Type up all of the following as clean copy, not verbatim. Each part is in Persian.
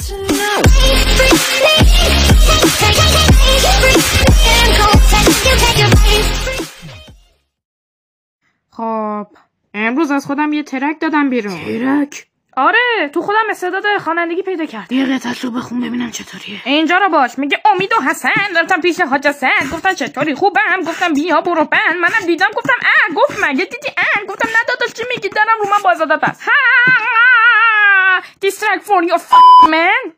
خب امروز از خودم یه ترک دادم بیرون. ترک؟ آره، تو خودم استعداد خوانندگی پیدا کردم. یه قطعه‌شو بخون ببینم چطوریه. اینجا رو باش. میگه امید و حسن رفتم پیش حاج حسن، گفتن چطوری خوبم، گفتم بیا برو بند، منم دیدم گفتم گفت مگه دیدی گفتم نه داداش چی میگی، دارم رو من بازداد است. This track for your man.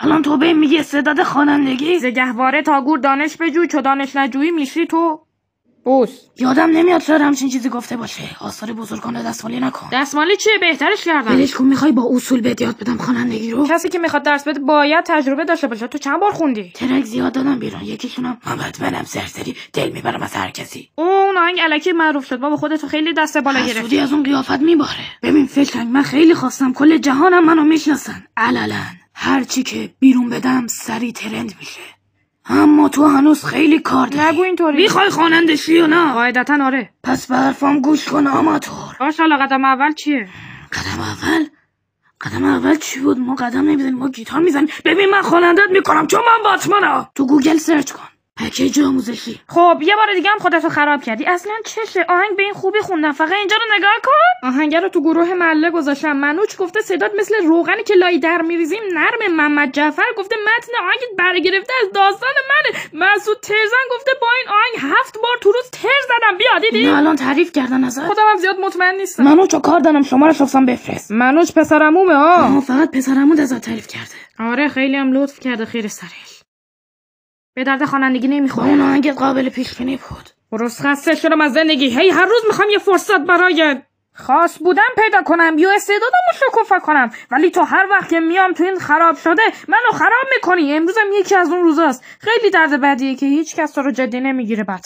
الان تو به میگی استعداد خوانندگی؟ زگهواره تا گور دانش بجوی، چو دانش نجویی میشی تو بوس. یادم نمیاد شاید همچین چیزی گفته باشه. آثار بزرگان دستمالی نکن. دستمالی چیه؟ بهترش کردم. ولش کن. میخوای با اصول بهت یاد بدم خوانندگی رو؟ کسی که میخواد درس بده باید تجربه داشته باشه. تو چند بار خوندی؟ ترک زیاد دادم بیرون. یکیشونم منم سرسری دل میبرم از هر کسی. اون آهنگ الکی معروف شد. بابا خودتو خیلی دست بالا گرفتی. حسودی از اون قیافت میباره. ببین فکر من خیلی خواستم کل جهانم منو میشناسن. علنا هر چی که بیرون بدم سری ترند میشه. اما تو هنوز خیلی کار داری. نگو اینطوری. میخوای خواننده شی یا نه؟ قاعدتاً آره. پس به حرفام گوش کن آماتور. باشه حالا قدم اول چیه؟ قدم اول چی بود؟ ما قدم نمیزنیم، ما گیتار میزنیم. ببین من خوانندت میکنم چون من باتمنم. تو گوگل سرچ کن پکیج آموزشی. خب یه بار دیگه هم خودتو خراب کردی. اصلا چشه؟ آهنگ به این خوبی خوندم، فقط اینجا رو نگاه کن. آهنگ رو تو گروه محله گذاشتم. منوچ گفته صدات مثل روغنی که لای در میریزیم نرم. محمد جعفر گفته متن آهنگ برگرفته از داستان منه. مسعود ترزن گفته با این آهنگ 7 بار تو روز تر زدم. بیا دیدی؟ نه الان تعریف کردن ازت. خودم هم زیاد مطمئن نیستم. منوچو کار دارم، شماره‌ش گفتم بفرست. منوچ پسرعمومه فقط پسرعمو ازت تعریف کرده. آره خیلی هم لطف کرده خیر سرش. به درد خوانندگی نمیخوره. اون آهنگت قابل پیش بینی بود. درست خسته شدم از زندگی. هی هر روز میخوام یه فرصت برای خاص بودن پیدا کنم یا استعدادمو شکوفا کنم، ولی تو هر وقت که میام تو این خراب شده منو خراب میکنی. امروزم یکی از اون روزاست. خیلی درد بدیه که هیچ کس تو رو جدی نمیگیره. بتمن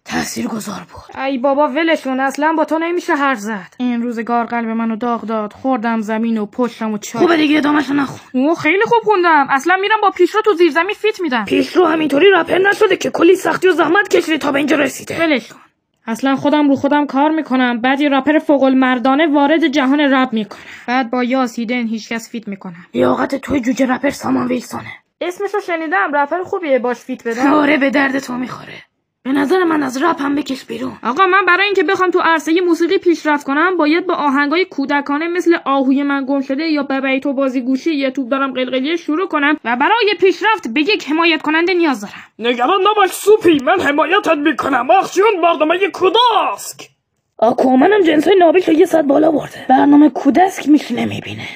تاثیرگذار بود. ای بابا ولشون، اصلا با تو نمیشه حرف زد. این روزگار قلب منو داغ داد، خوردم زمین و پشتم و چاک. خوبه دیگه ادامه‌شو نخون. او خیلی خوب خوندم. اصلا میرم با پیشرو تو زیرزمین فیت میدم. پیشرو همینطوری رپر نشده که کلی سختی و زحمت کشیده تا به اینجا رسیده. ولش کن. اصلا خودم رو خودم کار میکنم، بعد یه رپر فوق المردانه وارد جهان رپ میکنم، بعد با یاس هیدن هیچکس فیت میکنم. لیاقت توی جوجه رپر سامان ویلسونه. اسمشو شنیدم، رپر خوبیه، باش فیت بدم. آره به درد تو میخوره. به نظر من از رپ هم بکش بیرون. آقا من برای اینکه بخوام تو عرصه موسیقی پیشرفت کنم باید با آهنگای کودکانه مثل آهوی من گم شده یا ببعی تو بازی گوشی یه توپ دارم قلقلیه شروع کنم و برای پیشرفت به یک حمایت کننده نیاز دارم. نگران نباش سوپی، من حمایتت میکنم. آخ جون برنامه کوداسک. آکومنم جنسای نابیش رو 100 بالا برده. برنامه کوداسک میشه نمیبینه.